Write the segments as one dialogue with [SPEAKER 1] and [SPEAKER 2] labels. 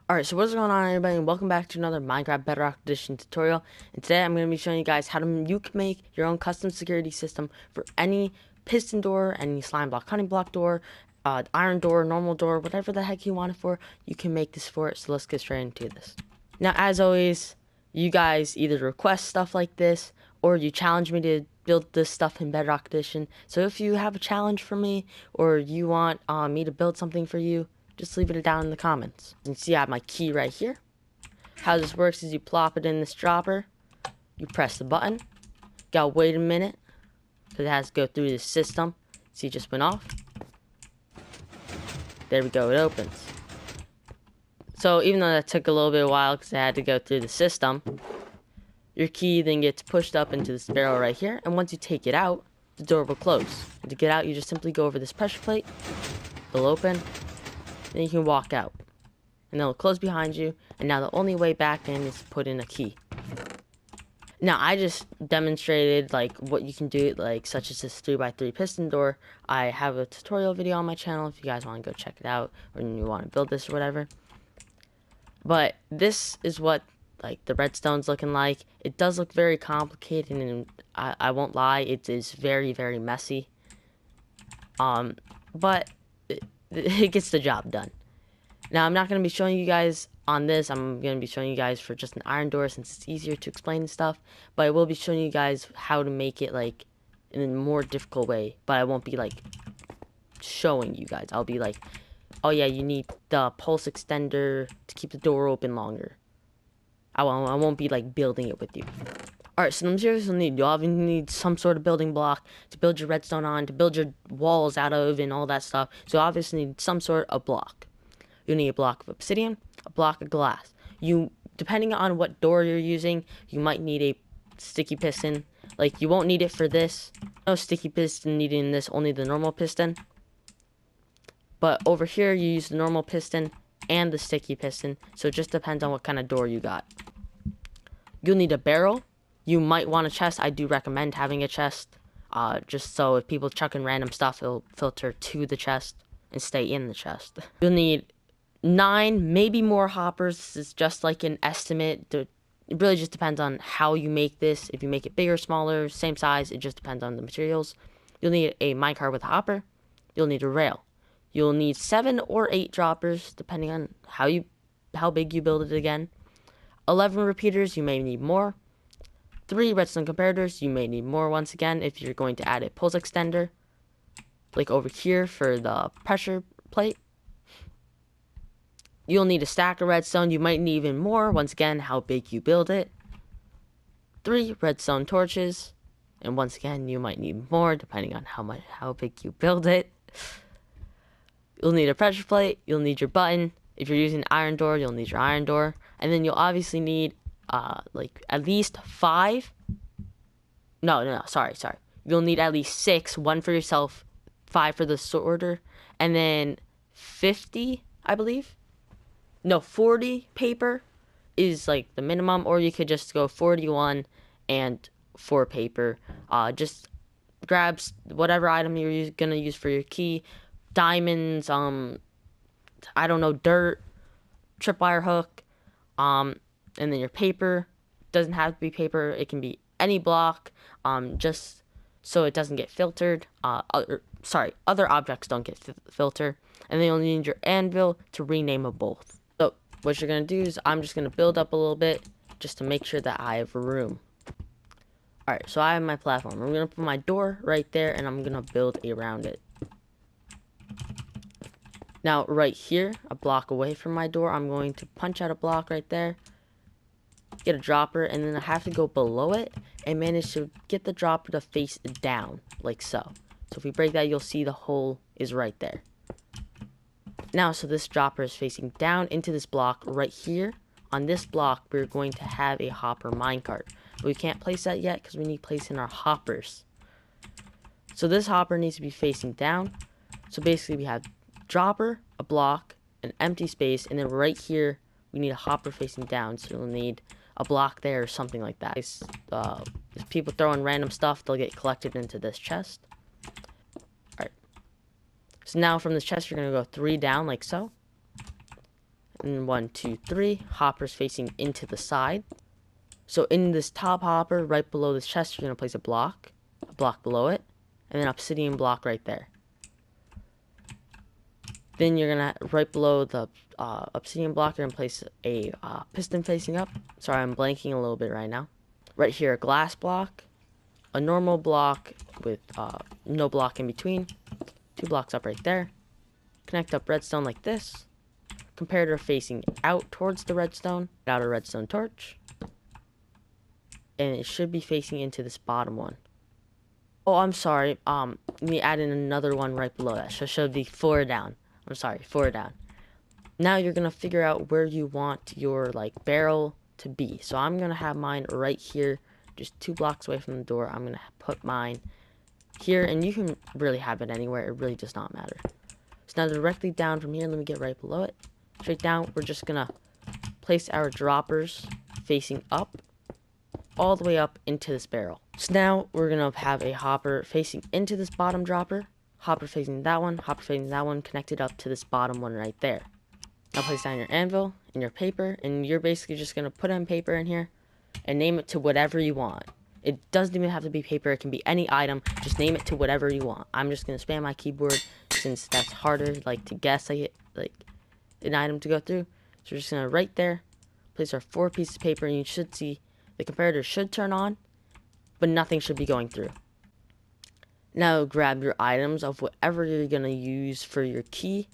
[SPEAKER 1] Alright, so what's going on, everybody, and welcome back to another Minecraft Bedrock Edition tutorial. And today I'm going to be showing you guys how you can make your own custom security system for any piston door, any slime block, honey block door, iron door, normal door, whatever the heck you want it for, you can make this for it. So let's get straight into this. Now, as always, you guys either request stuff like this, or you challenge me to build this stuff in Bedrock Edition. So if you have a challenge for me, or you want me to build something for you, just leave it down in the comments. You can see I have my key right here. How this works is you plop it in this dropper, you press the button, gotta wait a minute, because it has to go through the system. See, it just went off. There we go, it opens. So even though that took a little bit of a while because it had to go through the system, your key then gets pushed up into this barrel right here, and once you take it out, the door will close. And to get out, you just simply go over this pressure plate, it'll open, then you can walk out, and it'll close behind you. And now the only way back in is to put in a key. Now I just demonstrated like what you can do, like such as this 3x3 piston door. I have a tutorial video on my channel if you guys want to go check it out, or you want to build this or whatever. But this is what like the redstone's looking like. It does look very complicated, and I won't lie, it is very, very messy. But it gets the job done. Now, I'm not going to be showing you guys on this. I'm going to be showing you guys for just an iron door since it's easier to explain and stuff. But I will be showing you guys how to make it like in a more difficult way. But I won't be like showing you guys. I'll be like, oh yeah, you need the pulse extender to keep the door open longer. I won't be like building it with you. Alright, so the materials you'll need. You'll obviously need some sort of building block to build your redstone on, to build your walls out of, and all that stuff. So you obviously need some sort of block. You'll need a block of obsidian, a block of glass. Depending on what door you're using, you might need a sticky piston. Like, you won't need it for this. No sticky piston needed in this, only the normal piston. But over here, you use the normal piston and the sticky piston. So it just depends on what kind of door you got. You'll need a barrel. You might want a chest. I do recommend having a chest, just so if people chuck in random stuff, it'll filter to the chest and stay in the chest. You'll need 9, maybe more hoppers. This is just like an estimate. It really just depends on how you make this. If you make it bigger, smaller, same size, it just depends on the materials. You'll need a minecart with a hopper. You'll need a rail. You'll need 7 or 8 droppers, depending on how big you build it again. 11 repeaters, you may need more. 3 redstone comparators, you may need more once again if you're going to add a pulse extender, like over here for the pressure plate. You'll need a stack of redstone, you might need even more, once again, how big you build it. 3 redstone torches, and once again, you might need more depending on how big you build it. You'll need a pressure plate, you'll need your button. If you're using an iron door, you'll need your iron door. And then you'll obviously need like at least 5. Sorry. You'll need at least 6, 1 for yourself, 5 for the sorter, and then 50, I believe. No, 40 paper is like the minimum, or you could just go 41 and 4 paper. Just grab whatever item you're gonna use for your key. Diamonds, I don't know, dirt, tripwire hook, and then your paper. Doesn't have to be paper, it can be any block, just so it doesn't get filtered. Other objects don't get filtered. And then you'll need your anvil to rename them both. So what you're gonna do is I'm just gonna build up a little bit just to make sure that I have room. Alright, so I have my platform. I'm gonna put my door right there, and I'm gonna build around it. Now, right here, a block away from my door, I'm going to punch out a block right there, get a dropper, and then I have to go below it and manage to get the dropper to face down, like so. So if we break that, you'll see the hole is right there. Now, so this dropper is facing down into this block right here. On this block, we're going to have a hopper minecart. But we can't place that yet because we need to place in our hoppers. So this hopper needs to be facing down. So basically, we have dropper, a block, an empty space, and then right here we need a hopper facing down, so you'll need a block there or something like that. If people throw in random stuff, they'll get collected into this chest. Alright, so now from this chest you're going to go 3 down like so, And 1, 2, 3. Hoppers facing into the side. So in this top hopper, right below this chest, you're going to place a block below it, and then obsidian block right there. Then you're going to, right below the obsidian block, you're going to place a piston facing up. Sorry, I'm blanking a little bit right now. Right here, a glass block, a normal block with no block in between, 2 blocks up right there. Connect up redstone like this. Comparator facing out towards the redstone, out a redstone torch. And it should be facing into this bottom one. Oh, I'm sorry. Let me add in another one right below that. So it should be 4 down. I'm sorry, 4 down. Now you're gonna figure out where you want your like barrel to be. So I'm gonna have mine right here, just 2 blocks away from the door. I'm gonna put mine here, and you can really have it anywhere. It really does not matter. So now directly down from here, let me get right below it. Straight down, we're just gonna place our droppers facing up, all the way up into this barrel. So now we're gonna have a hopper facing into this bottom dropper, hopper facing that one, connected up to this bottom one right there. Now place down your anvil and your paper, and you're basically just gonna put in paper in here and name it to whatever you want. It doesn't even have to be paper, it can be any item, just name it to whatever you want. I'm just gonna spam my keyboard since that's harder like to guess like an item to go through. So we're just gonna right there place our 4 pieces of paper, and you should see the comparator should turn on, but nothing should be going through. Now grab your items of whatever you're gonna use for your key.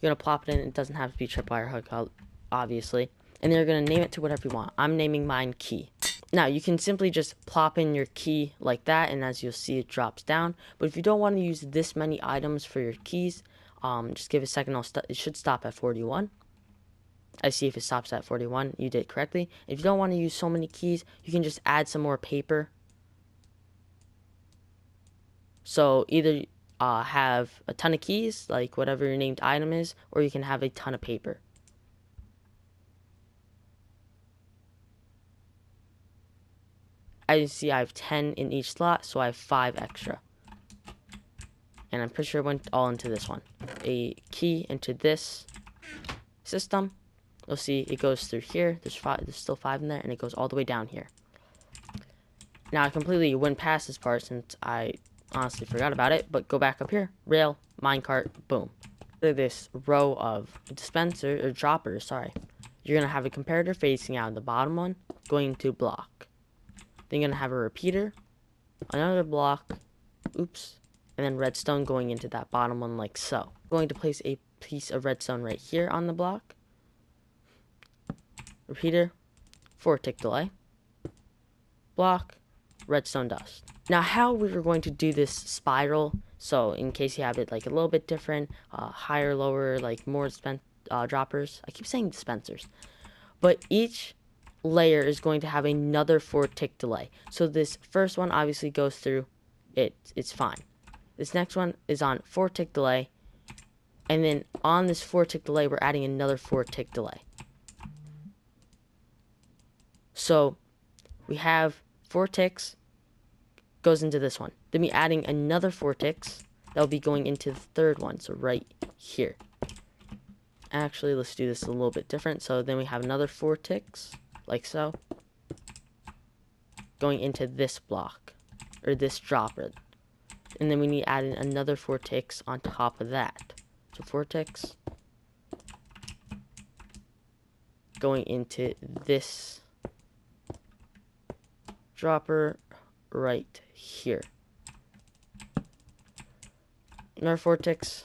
[SPEAKER 1] You're gonna plop it in. It doesn't have to be tripwire hook, obviously. And you're gonna name it to whatever you want. I'm naming mine key. Now you can simply just plop in your key like that, and as you'll see, it drops down. But if you don't want to use this many items for your keys, just give it a second. It should stop at 41. I see if it stops at 41, you did correctly. If you don't want to use so many keys, you can just add some more paper. So either have a ton of keys, like whatever your named item is, or you can have a ton of paper. As you see, I have 10 in each slot, so I have 5 extra. And I'm pretty sure it went all into this one. A key into this system. You'll see it goes through here. There's still 5 in there, and it goes all the way down here. Now I completely went past this part since I honestly forgot about it, but go back up here. Rail, minecart, boom. Look at this row of droppers, sorry. You're gonna have a comparator facing out the bottom one, going to block. Then you're gonna have a repeater, another block, oops, and then redstone going into that bottom one like so. I'm going to place a piece of redstone right here on the block. Repeater, 4 tick delay, block, redstone dust. Now how we are going to do this spiral, so in case you have it like a little bit different, higher, lower, like more droppers. I keep saying dispensers. But each layer is going to have another 4 tick delay. So this first one obviously goes through, it's fine. This next one is on 4 tick delay, and then on this 4 tick delay, we're adding another 4 tick delay. So we have 4 ticks goes into this one. Then we adding another 4 ticks that will be going into the third one. So right here. Actually, let's do this a little bit different. So then we have another 4 ticks like so going into this block or this dropper. And then we need to add in another 4 ticks on top of that. So 4 ticks going into this dropper right here. Another 4 ticks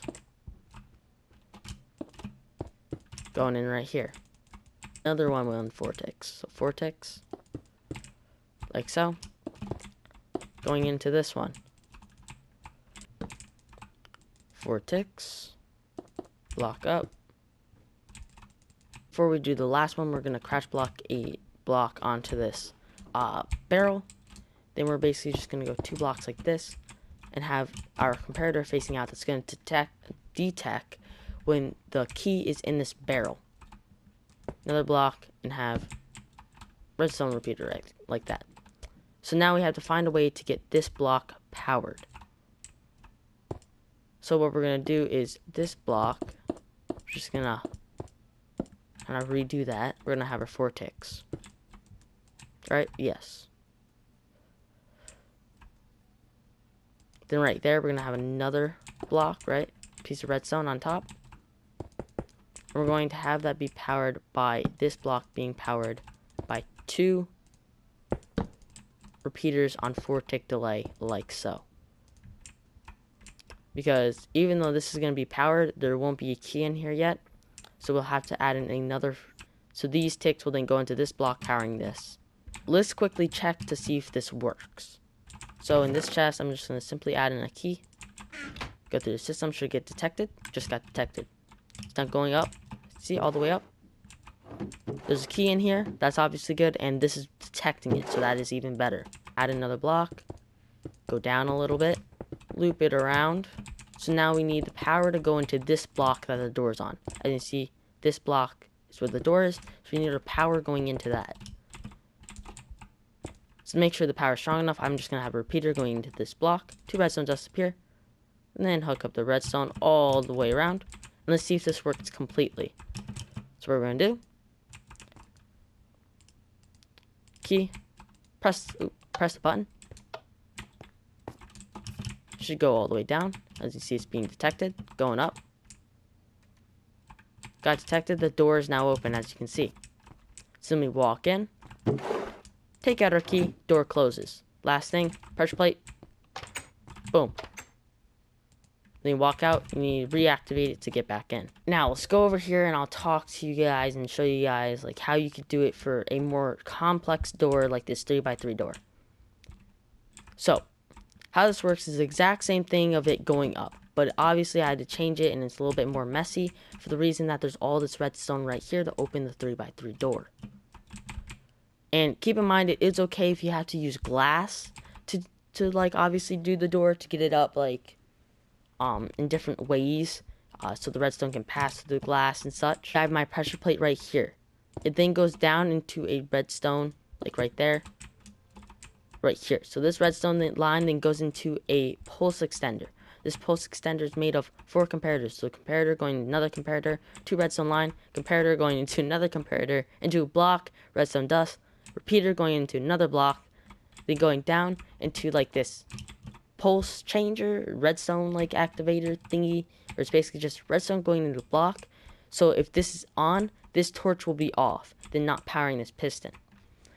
[SPEAKER 1] going in right here. Another one with 4 ticks. So 4 ticks like so going into this one. 4 ticks, block up. Before we do the last one, we're going to crash block a block onto this barrel. Then we're basically just going to go 2 blocks like this and have our comparator facing out. That's going to detect when the key is in this barrel. Another block and have redstone repeater right like that. So now we have to find a way to get this block powered. So what we're going to do is this block, we're just going to and I redo that, we're gonna have our 4 ticks. Right? Yes. Then right there, we're gonna have another block, right? Piece of redstone on top. We're going to have that be powered by this block being powered by 2 repeaters on 4 tick delay, like so. Because even though this is going to be powered, there won't be a key in here yet. So we'll have to add in another. So these ticks will then go into this block powering this. Let's quickly check to see if this works. So in this chest, I'm just going to simply add in a key. Go through the system, should get detected. Just got detected. It's not going up. See, all the way up. There's a key in here. That's obviously good. And this is detecting it, so that is even better. Add another block. Go down a little bit. Loop it around. So now we need the power to go into this block that the door is on. As you can see, this block is where the door is. So we need a power going into that. So make sure the power is strong enough. I'm just going to have a repeater going into this block. 2 redstone dust appear. And then hook up the redstone all the way around. And let's see if this works completely. So what we're going to do. Key. Press the button. Should go all the way down. As you see, it's being detected. Going up. Got detected. The door is now open, as you can see. So we walk in. Take out our key. Door closes. Last thing. Pressure plate. Boom. Then you walk out. You need to reactivate it to get back in. Now, let's go over here and I'll talk to you guys and show you guys like how you could do it for a more complex door like this 3x3 door. So, how this works is the exact same thing of it going up, but obviously I had to change it and it's a little bit more messy for the reason that there's all this redstone right here to open the 3x3 door. And keep in mind, it is okay if you have to use glass to like obviously do the door to get it up like in different ways, so the redstone can pass through the glass and such. I have my pressure plate right here. It then goes down into a redstone like right there. Right here. So this redstone line then goes into a pulse extender. This pulse extender is made of 4 comparators. So comparator going into another comparator, 2 redstone line, comparator going into another comparator, into a block, redstone dust, repeater going into another block, then going down into like this pulse changer, redstone like activator thingy, where it's basically just redstone going into a block. So if this is on, this torch will be off, then not powering this piston.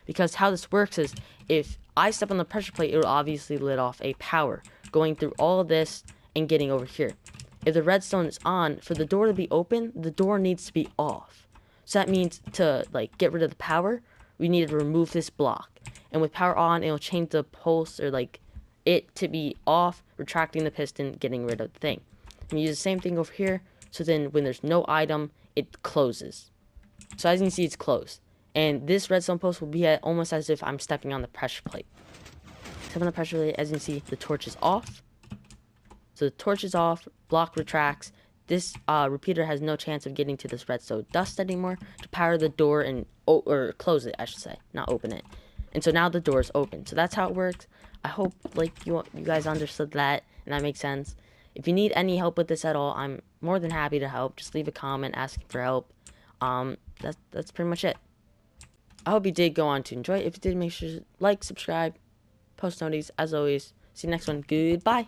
[SPEAKER 1] Because how this works is, if I step on the pressure plate, it will obviously let off a power going through all of this and getting over here. If the redstone is on, for the door to be open, the door needs to be off. So that means to like get rid of the power, we need to remove this block. And with power on, it will change the pulse or like it to be off, retracting the piston, getting rid of the thing. And use the same thing over here. So then when there's no item, it closes. So as you can see, it's closed. And this redstone post will be almost as if I'm stepping on the pressure plate. Step on the pressure plate, as you can see, the torch is off. So the torch is off, block retracts. This repeater has no chance of getting to this redstone dust anymore to power the door and, or close it, I should say, not open it. And so now the door is open. So that's how it works. I hope like you guys understood that and that makes sense. If you need any help with this at all, I'm more than happy to help. Just leave a comment asking for help. That's pretty much it. I hope you did go on to enjoy it. If you did, make sure to like, subscribe, post notices. As always, see you next one. Goodbye.